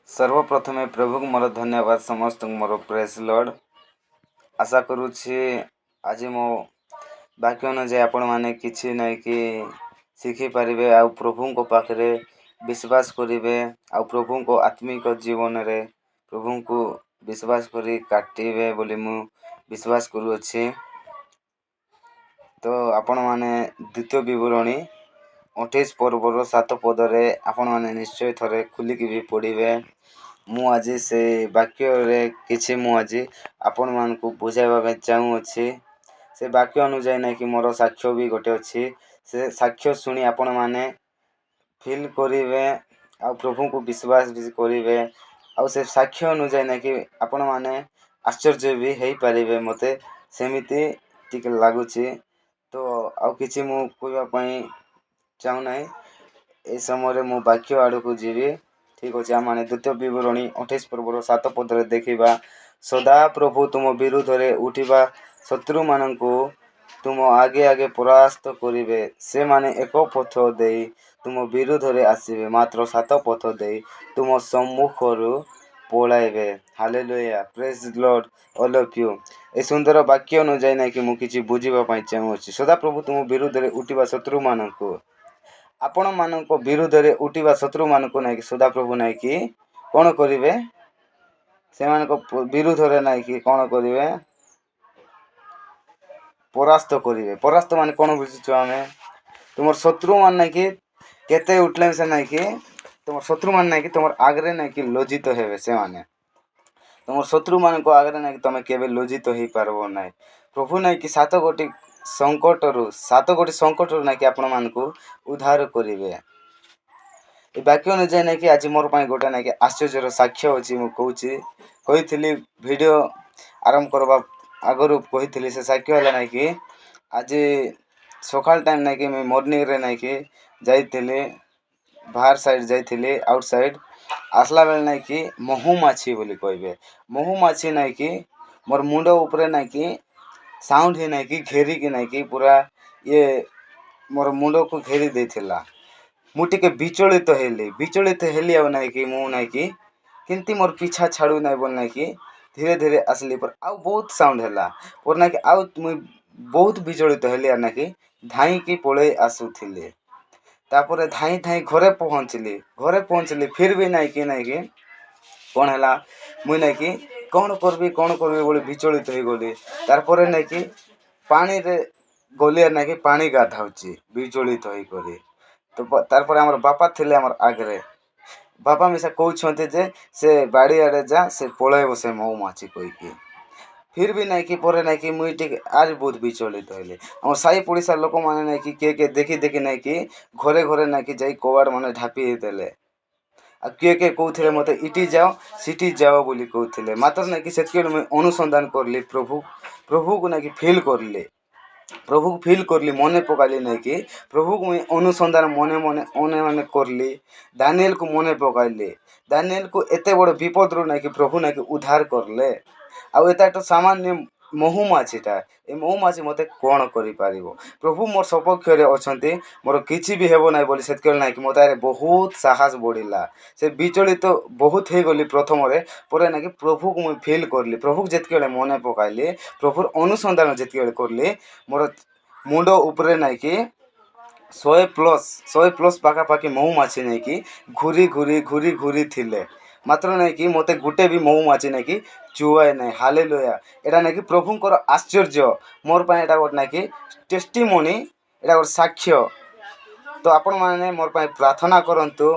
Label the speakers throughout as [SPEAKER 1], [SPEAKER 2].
[SPEAKER 1] सर्वप्रथमे प्रभु को मोर धन्यवाद समस्त मोर प्रेस लॉर्ड आशा करुछि आज मो वाक्य अनुजाई आपण माने किछि नै कि शिखि पारिबे आ प्रभु को पाखरे विश्वास करिवे आ प्रभु को आत्मिक जीवन रे प्रभु को विश्वास करी काटिबे बोली मु विश्वास करूछि। तो आपण माने द्वितीय विवरणी 28 पर्वर 7 पदरे आपण माने निश्चय थरे खुलिकी भी पढ़िबे। मु आज से वाक्य रे किछि मु आज आपण मान को बुझाइबा पे चाहू अछि। से वाक्य अनुसार नै कि मोर साक्ष्य भी गोटे अछि। से साक्ष्य सुनी आपण माने फील करिवे आ प्रभु को विश्वास भी करिवे आ से साक्ष्य अनुसार नै कि आपण माने आश्चर्य भी हेई पारिबे मते सेमिति ठीक लागुछि। तो आ किछि मु कहबा पई चाहू नै ए समय मु वाक्य आड़ को जीवी ठीक अछि। आम माने द्वितीय विवरणी 28 पर्वर 7 पदरे देखिबा सदा प्रभु तुम विरुद्ध रे उठिबा शत्रु माननकु तुम आगे आगे परास्त करिवे से माने एक पथ देई तुम विरुद्ध रे आसीबे मात्र 7 पथ देई तुम सम्मुखरु पळाइबे। हालेलुया praise lord all of you. ए सुंदर वाक्य अनुसार नै कि मु किछि बुझिबा पई चाहू अछि। सदा प्रभु तुम विरुद्ध रे उठिबा शत्रु माननकु आपण माननको विरुद्ध रे उठिबा शत्रु माननको नै कि सदा प्रभु नै कि कोन करिवे से मानको विरुद्ध रे नै कि कोन करिवे परास्त करिवे। परास्त माने कोन बुझिछु हमें तुमर शत्रु मान नै कि केते उठले से नै कि तुमर शत्रु मान नै कि तुमर आगरे नै कि लज्जित हेबे से माने तुमर शत्रु मानको आगरे नै कि तमे केबे लज्जित हेई पारबो नै। प्रभु नै कि 7 गोटी संकट रु नै कि आपण मानको उद्धार करिवे। ए वाक्य अनुसार नै कि आज मोर पई गोटा नै कि आश्चर्यर साक्ष्य अछि। मु कहूछि कहिथिली वीडियो आरंभ करबा आगरु कहिथिली से साक्ष्य हला नै कि आज सकाल टाइम नै कि मैं मॉर्निंग रे नै कि जाइथिली बाहर साइड जाइथिली आउटसाइड आसला बेल नै कि महुमाछी बोली कहबे महुमाछी नै कि मोर मुंड ऊपर नै कि साउंड ही नै कि घेरी कि नै कि पूरा ये मोर मुंड को घेरी देथिला। मु टिके विचलित हेली आ नै कि मु नै कि किंती मोर पीछा छाड़ू नै बोल नै कि धीरे धीरे असली पर आ बहुत साउंड हला और नै कि आ मु बहुत विचलित हेली आ नै कि धाई की पळे आसुथिले तापर धाई धाई घरे पहुंचली फिर भी नै कि कोन हला मु नै कि कोन करबी बोली विचलित हे गोली तारपर नै कि पानी रे गोली नै कि पानी गाधाउची विचलित होई करी। तो तारपर हमर बापा थिले हमर आगरे बापा मिसा कहउछन्ते जे से बाड़ी आड़े जा से पळेबो से महुमाछी कहि कि फिर भी नै कि परे नै कि मुई टिके आज बहुत विचलित होइले। हमर साई पड़िसा लोक माने नै कि के देखि नै कि घरे नै कि जाई कबाड़ माने ढापी देले आ के कहउथिले मते इटी जाओ सिटी जाओ बोली कहउथिले मात्र नै कि सेतके मुई अनुसंधान करली प्रभु को नै कि फील करली मने पकाली नै कि प्रभु को मुई अनुसंधान मने करली दानिएल को मने पकाइली दानिएल को एते बड़ विपद रो नै कि प्रभु नै कि उद्धार करले आ एता तो सामान्य महुमाछीटा ए महुमाछी मते कोन करि पारिबो प्रभु मोर सपक्ष रे अछंती मोर किछि भी हेबो नै बोली सेतके नै कि मोतारे बहुत साहस बढिला से विचलित बहुत हे गली प्रथम रे परे नै कि प्रभु को मुई फील करली प्रभु जेतके मने पकाइली प्रभु अनुसंधान जेतके करली मोर मुंड ऊपर नै कि 100 प्लस पाखा पाखी महुमाछी नै कि घूरी थिले मात्र नै कि मते गुटे भी महुमाछी नै कि चुआए नै। हालेलुया एटा नै कि प्रभुंकर आश्चर्य मोर पय एटा गोट नै कि टेस्टिमोनी एटा गोट साक्ष्य। तो आपण माने मोर पय प्रार्थना करंतु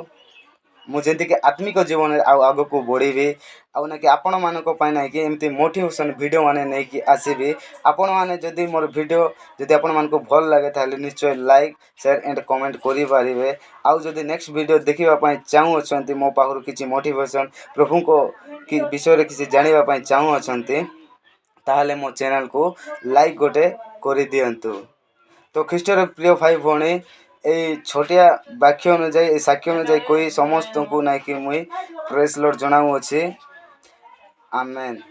[SPEAKER 1] मु जेंति कि आत्मिक जीवन आगो को बढ़ीबी आ नै कि आपण मानको पय नै कि एमती मोटिवेशन वीडियो माने नै कि आसीबी आपण माने जदी मोर वीडियो जदी आपण मानको भल लागे ताले निश्चय लाइक शेयर एंड कमेंट करि पारिबे आ जदी नेक्स्ट वीडियो देखिबा पय चाहू अछंती मो पाखरु किछि मोटिवेशन प्रभु को कि विषय रे किछि जानिबा पय चाहू अछंती ताहाले मो चैनल को लाइक गोटे करि दियंतु। तो ख्रीष्ट रे प्रिय भाई भणी ए छोटिया वाक्य अनुसार ए साक्ष्य अनुसार कोई समस्त को नै कि मुई प्रेस लॉर्ड जणाऊ अछि। आमेन।